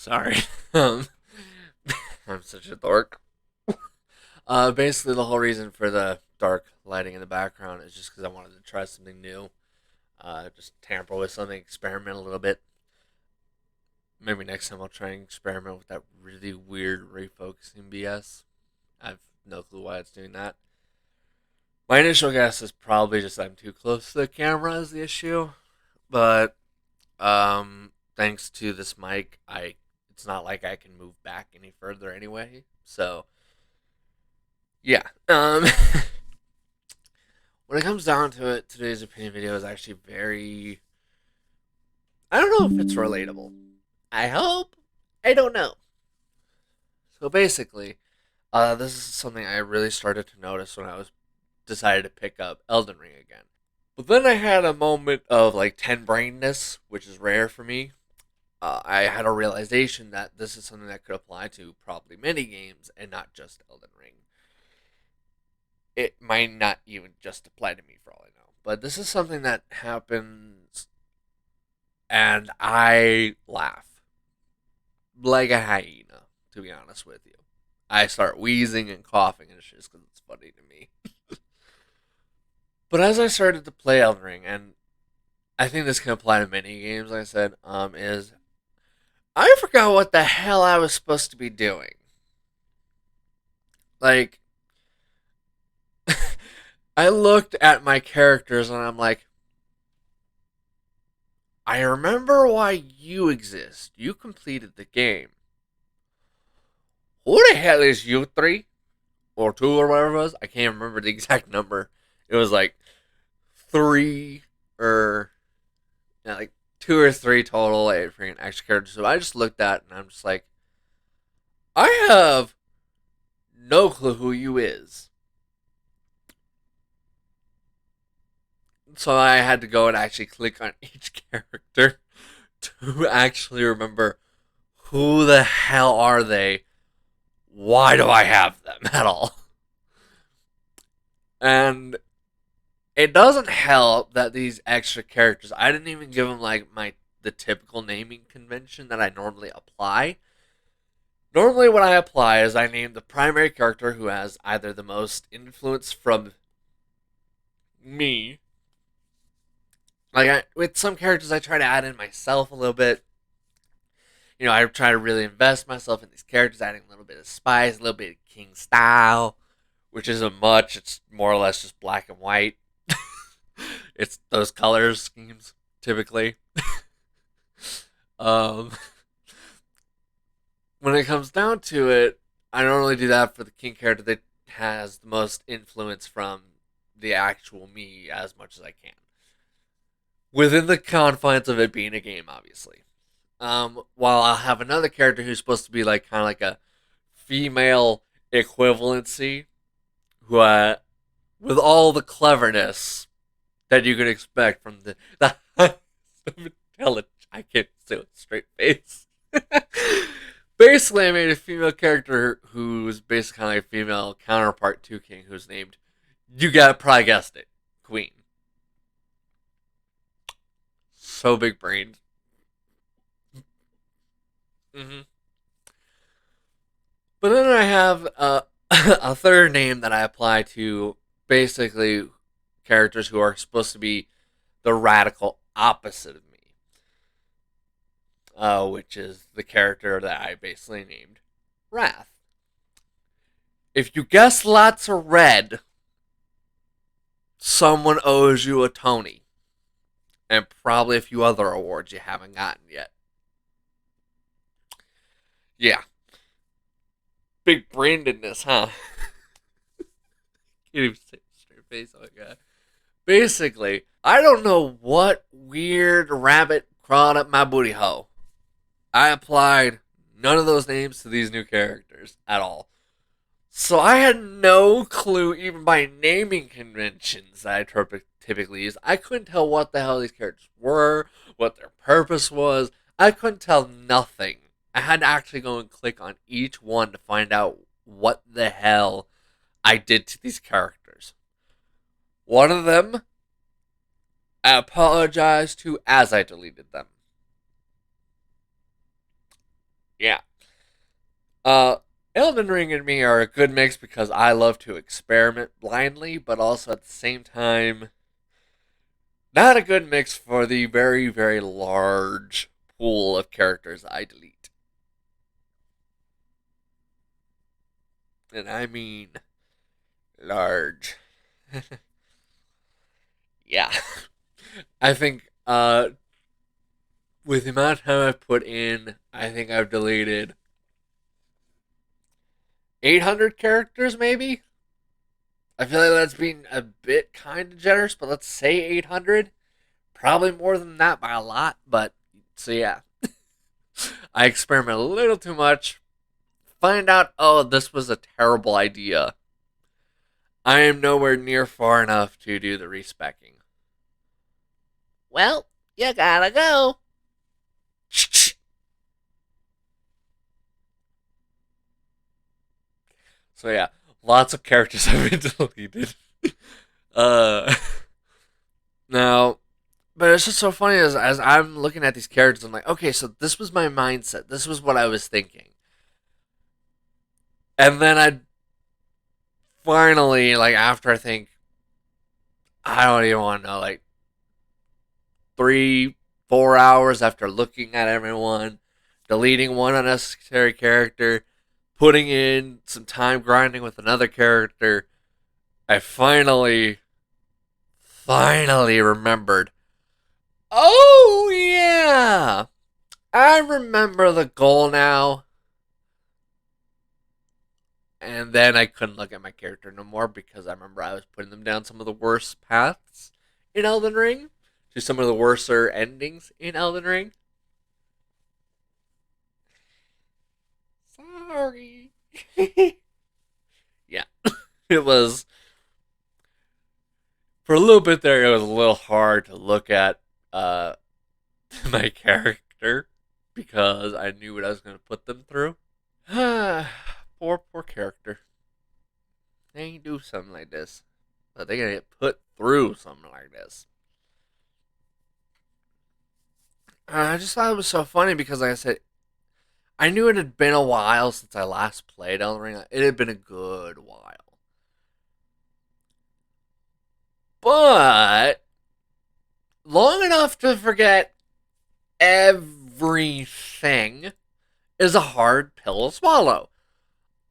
Sorry. Um, I'm such a dork. Basically, the whole reason for the dark lighting in the background is just because I wanted to try something new. Just tamper with something, experiment a little bit. Maybe next time I'll try and experiment with that really weird refocusing BS. I've no clue why it's doing that. My initial guess is probably just I'm too close to the camera is the issue, but thanks to this mic, I it's not like I can move back any further anyway. So yeah. When it comes down to it, today's opinion video is actually very. I don't know if it's relatable. I hope. I don't know. So basically, this is something I really started to notice when I was decided to pick up Elden Ring again. But then I had a moment of like 10 brainness, which is rare for me. I had a realization that this is something that could apply to probably many games and not just Elden Ring. It might not even just apply to me for all I know. But this is something that happens and I laugh like a hyena, to be honest with you. I start wheezing and coughing and it's just because it's funny to me. But as I started to play Elden Ring, and I think this can apply to many games, like I said, is I forgot what the hell I was supposed to be doing. Like, I looked at my characters and I'm like, I remember why you exist. You completed the game. Who the hell is you three? Or two or whatever it was? I can't remember the exact number. It was like three or yeah, like two or three total like freaking extra characters. So I just looked at it and I'm just like, I have no clue who you is. So I had to go and actually click on each character to actually remember who the hell are they? Why do I have them at all? And it doesn't help that these extra characters, I didn't even give them like the typical naming convention that I normally apply. Normally, what I apply is I name the primary character who has either the most influence from me. With some characters, I try to add in myself a little bit. You know, I try to really invest myself in these characters, adding a little bit of spice, a little bit of King style, which isn't much. It's more or less just black and white. It's those color schemes typically. Um, when it comes down to it, I normally do that for the king character that has the most influence from the actual me as much as I can. Within the confines of it being a game, obviously. While I'll have another character who's supposed to be like kind of like a female equivalency, who with all the cleverness that you could expect from the intelligence. I can't say with a straight face. Basically, I made a female character who's basically kind of like a female counterpart to King, who's named, you got probably guessed it, Queen. So big brained. Mm-hmm. But then I have a third name that I apply to basically characters who are supposed to be the radical opposite of me, which is the character that I basically named Wrath. If you guess lots of red, someone owes you a Tony. And probably a few other awards you haven't gotten yet. Yeah. Big brainedness, huh? Can't even say straight face. Oh my god. Basically, I don't know what weird rabbit crawled up my booty hole. I applied none of those names to these new characters at all. So I had no clue, even by naming conventions that I typically use. I couldn't tell what the hell these characters were, what their purpose was. I couldn't tell nothing. I had to actually go and click on each one to find out what the hell I did to these characters. One of them, I apologized to as I deleted them. Yeah. Uh, Elden Ring and me are a good mix because I love to experiment blindly, but also at the same time, not a good mix for the very, very large pool of characters I delete. And I mean large. Yeah. I think with the amount of time I've put in, I think I've deleted 800 characters maybe. I feel like that's being a bit kind of generous, but let's say 800. Probably more than that by a lot, but so yeah. I experiment a little too much. Find out, oh, this was a terrible idea. I am nowhere near far enough to do the respecking. Well, you gotta go. So yeah, lots of characters have been deleted. Uh, now, but it's just so funny as I'm looking at these characters, I'm like, okay, so this was my mindset. This was what I was thinking, and then I finally, like, after I think, I don't even want to know, like 3, 4 hours after looking at everyone, deleting one unnecessary character, putting in some time grinding with another character, I finally remembered. Oh yeah, I remember the goal now. And then I couldn't look at my character no more because I remember I was putting them down some of the worst paths in Elden Ring, to some of the worser endings in Elden Ring. Sorry. Yeah, it was for a little bit there. It was a little hard to look at uh, my character because I knew what I was going to put them through. Poor character. They do something like this, but they gonna get put through something like this. I just thought it was so funny because, like I said, I knew it had been a while since I last played Elden Ring. It had been a good while, but long enough to forget everything is a hard pill to swallow.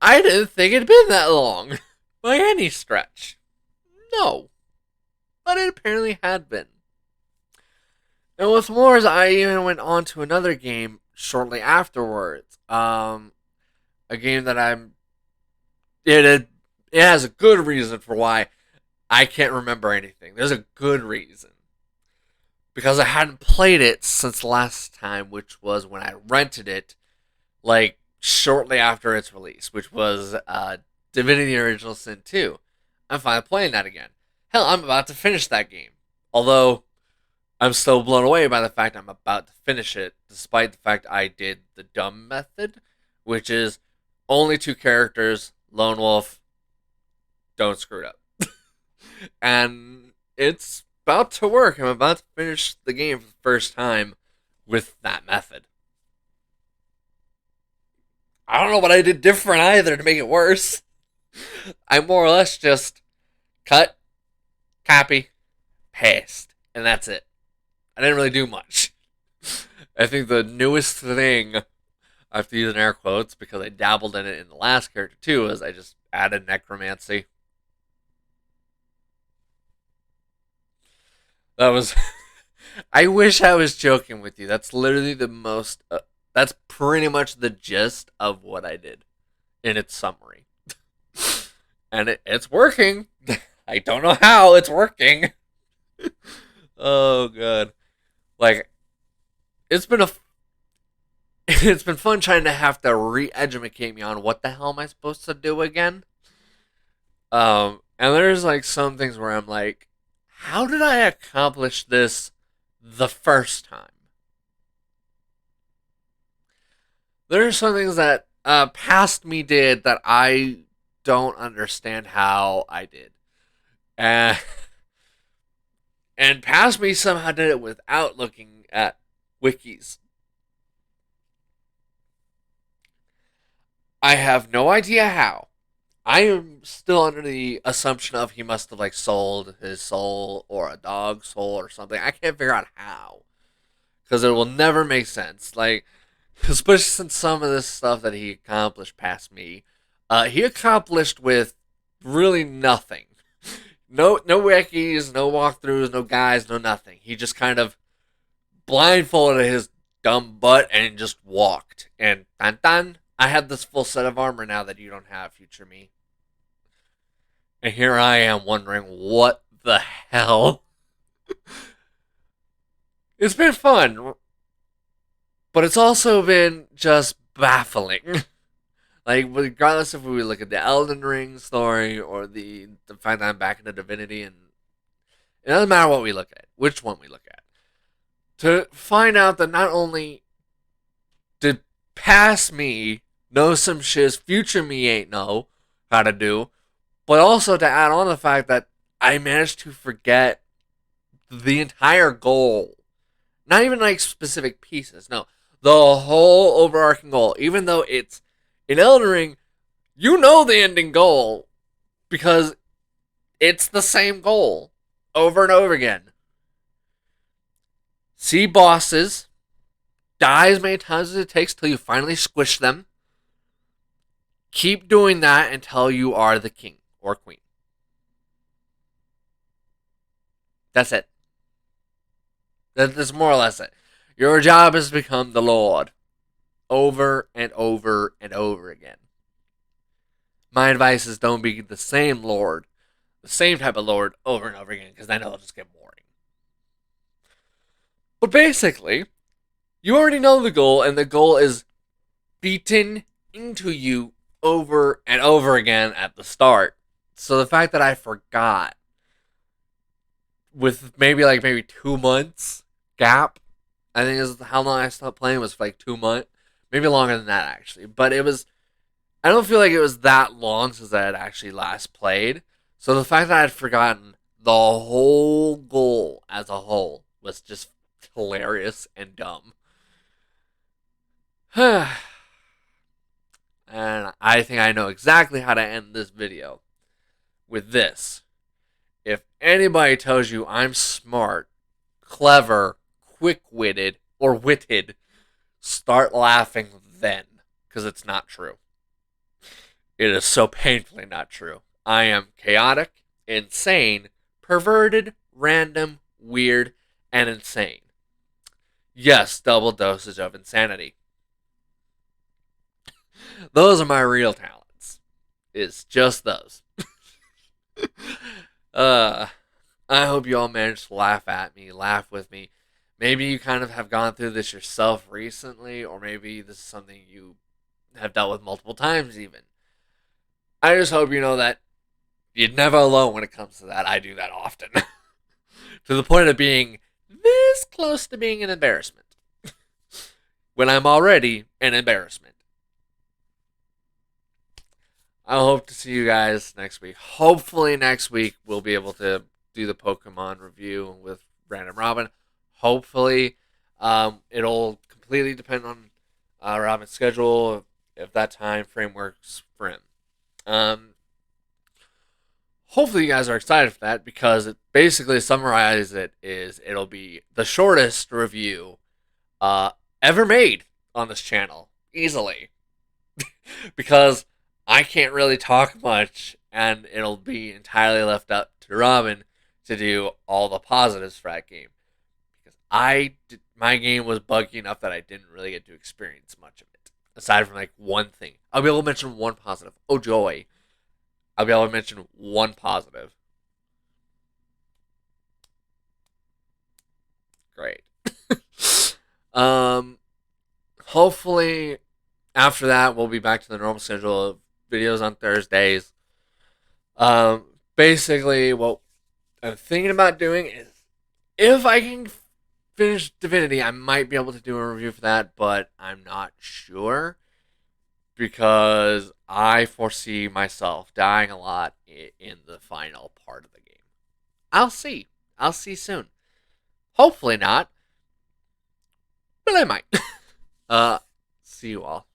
I didn't think it'd been that long by any stretch. No, but it apparently had been. And what's more is I even went on to another game shortly afterwards. A game that it it has a good reason for why I can't remember anything. There's a good reason because I hadn't played it since last time, which was when I rented it, like shortly after its release, which was Divinity Original Sin 2. I'm finally playing that again. Hell, I'm about to finish that game. Although I'm still blown away by the fact I'm about to finish it, despite the fact I did the dumb method, which is only two characters, lone wolf, don't screw it up. And it's about to work. I'm about to finish the game for the first time with that method. I don't know what I did different either to make it worse. I more or less just cut, copy, paste, and that's it. I didn't really do much. I think the newest thing, I have to use in air quotes because I dabbled in it in the last character too, is I just added necromancy. That was. I wish I was joking with you. That's literally the most. That's pretty much the gist of what I did in its summary. And it's working. I don't know how it's working. Oh, god. Like, it's been a. It's been fun trying to have to re-educate me on what the hell am I supposed to do again. And there's like some things where I'm like, how did I accomplish this the first time? There are some things that past me did that I don't understand how I did. Uh, and past me somehow did it without looking at wikis. I have no idea how. I am still under the assumption of he must have like sold his soul or a dog's soul or something. I can't figure out how because it will never make sense. Like, especially since some of this stuff that he accomplished past me, he accomplished with really nothing. No wikis, no walkthroughs, no guides, no nothing. He just kind of blindfolded his dumb butt and just walked. And dun dun, I have this full set of armor now that you don't have, future me. And here I am wondering what the hell. It's been fun, but it's also been just baffling. Like, regardless if we look at the Elden Ring story or the fact that I'm back into Divinity, and it doesn't matter what we look at, which one we look at, to find out that not only did past me know some shiz future me ain't know how to do, but also to add on the fact that I managed to forget the entire goal. Not even like specific pieces, no. The whole overarching goal. Even though it's in Elden Ring, you know the ending goal because it's the same goal over and over again. See bosses, die as many times as it takes till you finally squish them. Keep doing that until you are the king or queen. That's it. That's more or less it. Your job is to become the Lord over and over and over again. My advice is don't be the same Lord, the same type of Lord over and over again, because I know it'll just get boring. But basically, you already know the goal, and the goal is beaten into you over and over again at the start. So the fact that I forgot with maybe 2 months gap, I think is how long I stopped playing was for like 2 months, maybe longer than that actually. But it was, I don't feel like it was that long since I had actually last played. So the fact that I had forgotten the whole goal as a whole was just hilarious and dumb. And I think I know exactly how to end this video with this. If anybody tells you I'm smart, clever, quick witted, or witted, start laughing then, because it's not true. It is so painfully not true. I am chaotic, insane, perverted, random, weird, and insane. Yes, double dosage of insanity. Those are my real talents. It's just those. uh, I hope you all managed to laugh at me, laugh with me. Maybe you kind of have gone through this yourself recently, or maybe this is something you have dealt with multiple times, even. I just hope you know that you're never alone when it comes to that. I do that often. To the point of being this close to being an embarrassment. When I'm already an embarrassment. I hope to see you guys next week. Hopefully next week we'll be able to do the Pokemon review with Random Robin. Hopefully, it'll completely depend on Robin's schedule if that time frame works for him. Hopefully you guys are excited for that because it basically summarizes it is it'll be the shortest review uh, ever made on this channel easily because I can't really talk much and it'll be entirely left up to Robin to do all the positives for that game because my game was buggy enough that I didn't really get to experience much of it aside from like one thing. I'll be able to mention one positive. Oh joy. I'll be able to mention one positive. Great. um, hopefully after that we'll be back to the normal schedule of videos on Thursdays. Basically what I'm thinking about doing is if I can finish Divinity, I might be able to do a review for that, but I'm not sure because I foresee myself dying a lot in the final part of the game. I'll see. I'll see soon. Hopefully not, but I might. See you all.